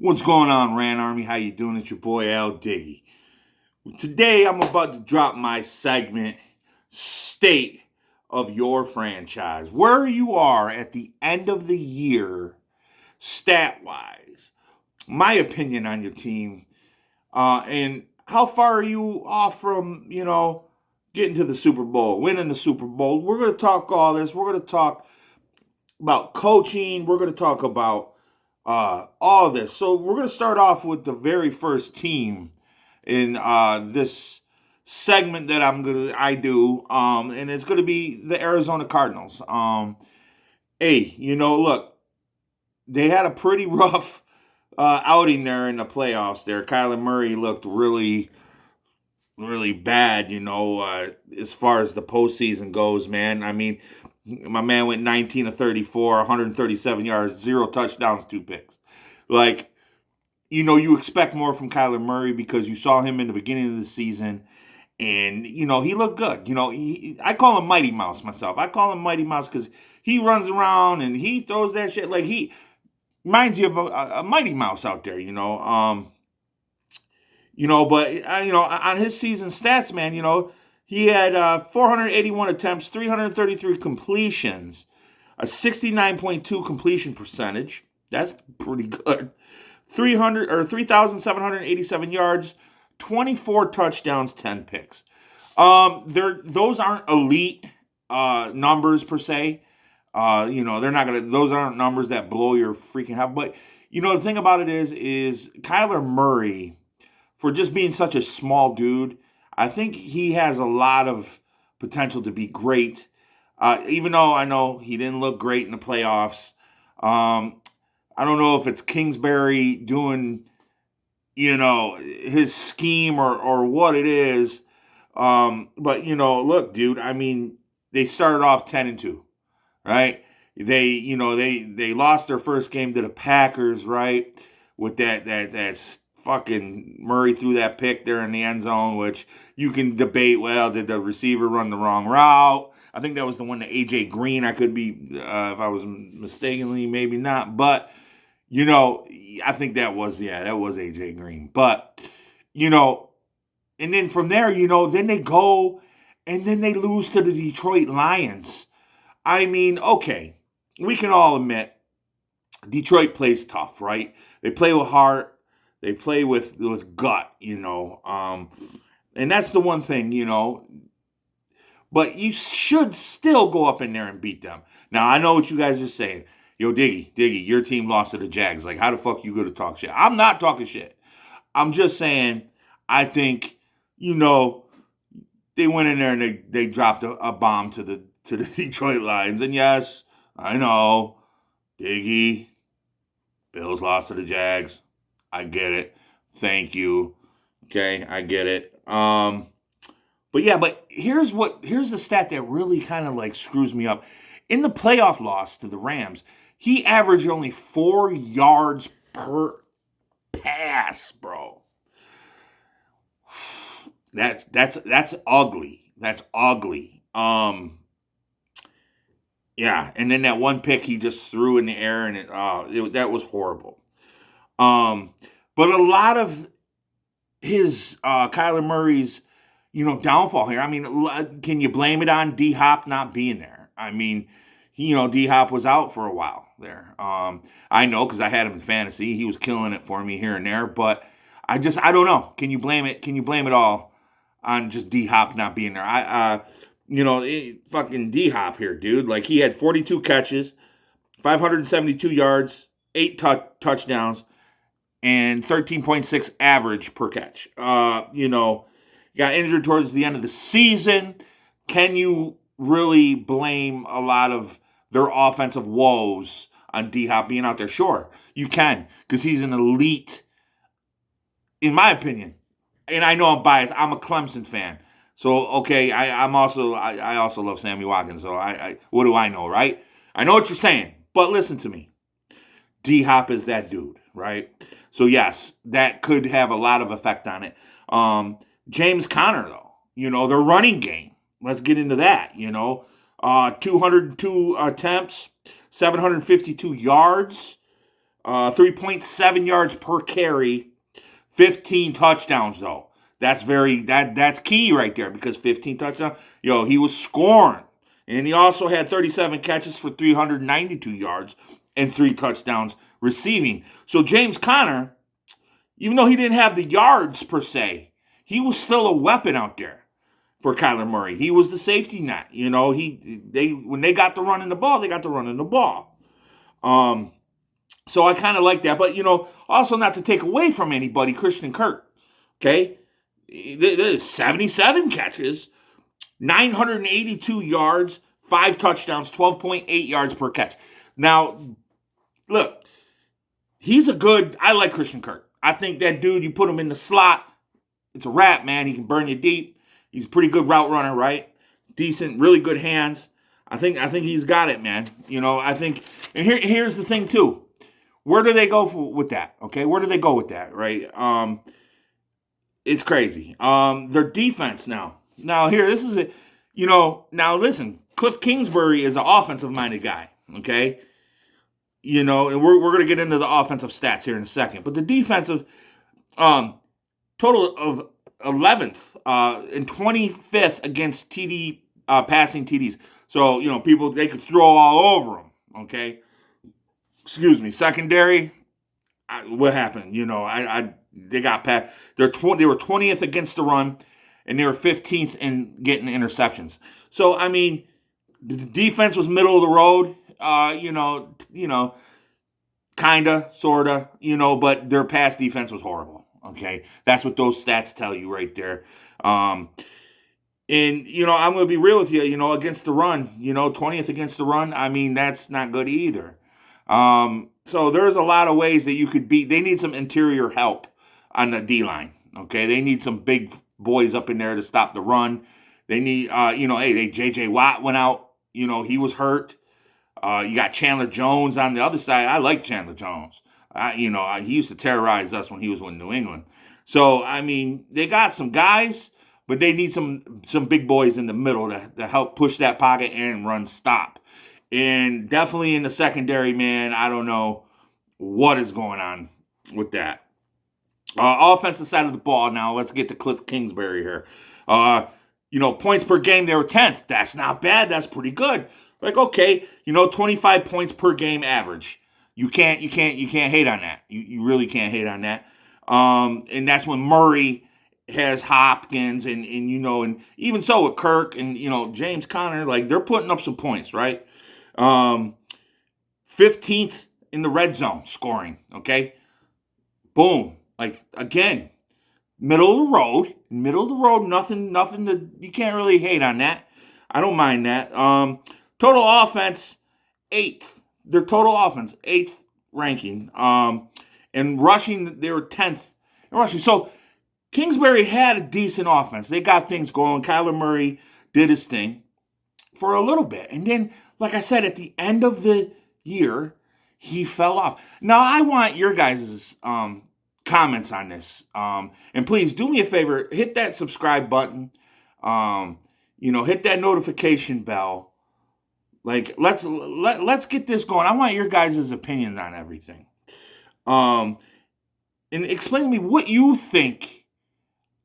What's going on, Ran Army? How you doing? It's your boy Al Diggy. Today I'm about to drop my segment, State of Your Franchise. Where you are at the end of the year, stat-wise. My opinion on your team, and how far are you off from, getting to the Super Bowl, winning the Super Bowl. We're going to talk all this. We're going to talk about coaching. We're going to talk about all this. So we're going to start off with the very first team in this segment that I do, and it's going to be the Arizona Cardinals. Hey, look, they had a pretty rough outing there in the playoffs. There, Kyler Murray looked really, really bad. As far as the postseason goes, man. I mean, my man went 19 of 34, 137 yards, 0 touchdowns, 2 picks. Like, you expect more from Kyler Murray because you saw him in the beginning of the season, and, he looked good. I call him Mighty Mouse myself. I call him Mighty Mouse because he runs around and he throws that shit. Like, he reminds you of a Mighty Mouse out there, on his season stats, man, he had 481 attempts, 333 completions, a 69.2 completion percentage. That's pretty good. 3,787 yards, 24 touchdowns, 10 picks. Those aren't elite numbers per se. They're not gonna. Those aren't numbers that blow your freaking head. But the thing about it is Kyler Murray, for just being such a small dude, I think he has a lot of potential to be great. Even though I know he didn't look great in the playoffs. I don't know if it's Kingsbury doing, his scheme or what it is. But look, dude, I mean, they started off 10-2, right? They lost their first game to the Packers, right? With that fucking Murray threw that pick there in the end zone, which you can debate. Well, did the receiver run the wrong route? I think that was the one to AJ Green. I could be, if I was mistakenly, maybe not. But, I think that was AJ Green. But, and then from there, then they go and then they lose to the Detroit Lions. I mean, okay, we can all admit Detroit plays tough, right? They play with heart. They play with gut, and that's the one thing, But you should still go up in there and beat them. Now, I know what you guys are saying. Yo, Diggy, your team lost to the Jags. Like, how the fuck you go to talk shit? I'm not talking shit. I'm just saying, I think, they went in there and they dropped a bomb to the Detroit Lions. And yes, I know, Diggy, Bills lost to the Jags. I get it. Thank you. Okay, I get it. But here's the stat that really kind of like screws me up. In the playoff loss to the Rams, he averaged only 4 yards per pass, bro. That's ugly. That's ugly. Yeah, and then that one pick he just threw in the air, and that was horrible. But a lot of his Kyler Murray's, downfall here. I mean, can you blame it on D Hop not being there? I mean, D Hop was out for a while there. I know because I had him in fantasy. He was killing it for me here and there, but I don't know. Can you blame it? Can you blame it all on just D Hop not being there? Fucking D Hop here, dude. Like, he had 42 catches, 572 yards, 8 touchdowns, and 13.6 average per catch. Got injured towards the end of the season. Can you really blame a lot of their offensive woes on D-Hop being out there? Sure, you can, because he's an elite, in my opinion. And I know I'm biased. I'm a Clemson fan. So, okay, I also love Sammy Watkins. So, what do I know, right? I know what you're saying, but listen to me. D-Hop is that dude, right? So, yes, that could have a lot of effect on it. James Conner, though, their running game. Let's get into that, 202 attempts, 752 yards, 3.7 yards per carry, 15 touchdowns though. That's key right there because 15 touchdowns. He was scoring. And he also had 37 catches for 392 yards and 3 touchdowns receiving. So James Conner, even though he didn't have the yards per se, he was still a weapon out there for Kyler Murray. He was the safety net. When they got to running the ball, they got to running the ball. So I kind of like that. But, also not to take away from anybody, Christian Kirk, okay? There's 77 catches, 982 yards, 5 touchdowns, 12.8 yards per catch. Now, look, I like Christian Kirk. I think that dude, you put him in the slot, it's a wrap, man. He can burn you deep. He's a pretty good route runner, right? Decent, really good hands. I think he's got it, man. And here's the thing too. Where do they go with that? Okay, where do they go with that? Right? It's crazy. Their defense now. Now here, this is it. Now listen. Cliff Kingsbury is an offensive-minded guy. Okay. And we're going to get into the offensive stats here in a second. But the defensive, total of 11th and 25th against TD passing TDs. So people they could throw all over them. Okay. Excuse me. Secondary. What happened? They got past. They were 20th against the run, and they were 15th in getting interceptions. So I mean, the defense was middle of the road. Kinda, sorta, but their pass defense was horrible. Okay, that's what those stats tell you right there. And I'm gonna be real with you. Against the run, 20th against the run. I mean, that's not good either. So there's a lot of ways that you could beat. They need some interior help on the D line. Okay, they need some big boys up in there to stop the run. They need, J.J. Watt went out. He was hurt. You got Chandler Jones on the other side. I like Chandler Jones. He used to terrorize us when he was with New England. So, I mean, they got some guys, but they need some big boys in the middle to help push that pocket and run stop. And definitely in the secondary, man, I don't know what is going on with that. Offensive side of the ball now. Let's get to Cliff Kingsbury here. Points per game, they were 10th. That's not bad. That's pretty good. Like, okay, 25 points per game average. You can't hate on that. You really can't hate on that. And that's when Murray has Hopkins and even so with Kirk and James Conner, like they're putting up some points, right? 15th in the red zone scoring. Okay, boom. Like again, middle of the road. Nothing that you can't really hate on that. I don't mind that. Total offense, 8th. Their total offense, 8th ranking. And rushing, they were 10th in rushing. So Kingsbury had a decent offense. They got things going. Kyler Murray did his thing for a little bit. And then, like I said, at the end of the year, he fell off. Now, I want your guys' comments on this. And please do me a favor, hit that subscribe button. Hit that notification bell. Like let's get this going. I want your guys' opinion on everything. And explain to me what you think.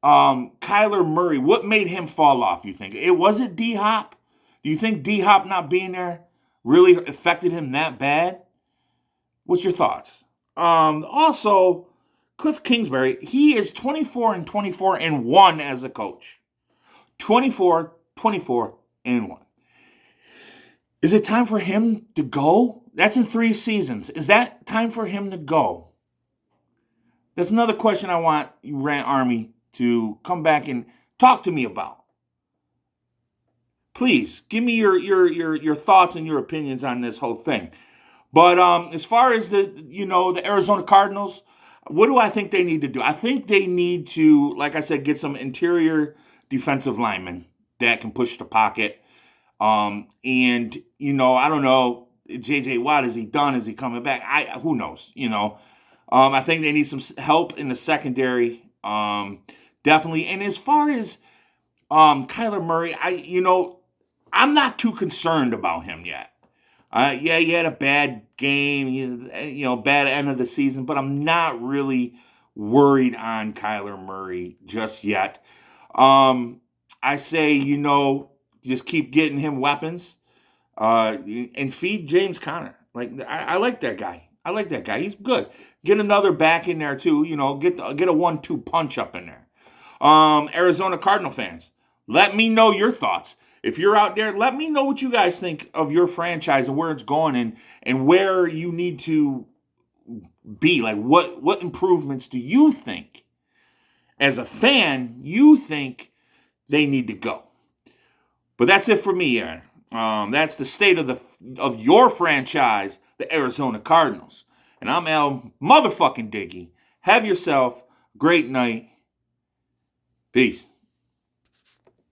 Kyler Murray, what made him fall off? You think was it D Hop? Do you think D Hop not being there really affected him that bad? What's your thoughts? Also, Cliff Kingsbury, he is 24-24-1 as a coach. 24-24-1. Is it time for him to go? That's in 3 seasons. Is that time for him to go? That's another question I want you, Rant Army, to come back and talk to me about. Please give me your thoughts and your opinions on this whole thing. But as far as the Arizona Cardinals, what do I think they need to do? I think they need to, like I said, get some interior defensive linemen that can push the pocket. I don't know, J.J. Watt, is he done? Is he coming back? Who knows? I think they need some help in the secondary, definitely. And as far as Kyler Murray, I'm not too concerned about him yet. Yeah, he had a bad game, bad end of the season, but I'm not really worried on Kyler Murray just yet. Um, I say, just keep getting him weapons, and feed James Conner. Like I like that guy. I like that guy. He's good. Get another back in there too. Get a 1-2 punch up in there. Arizona Cardinal fans, let me know your thoughts. If you're out there, let me know what you guys think of your franchise and where it's going and where you need to be. Like what improvements do you think as a fan you think they need to go? But that's it for me, Aaron. That's the state of your franchise, the Arizona Cardinals. And I'm Al motherfucking Diggy. Have yourself a great night. Peace.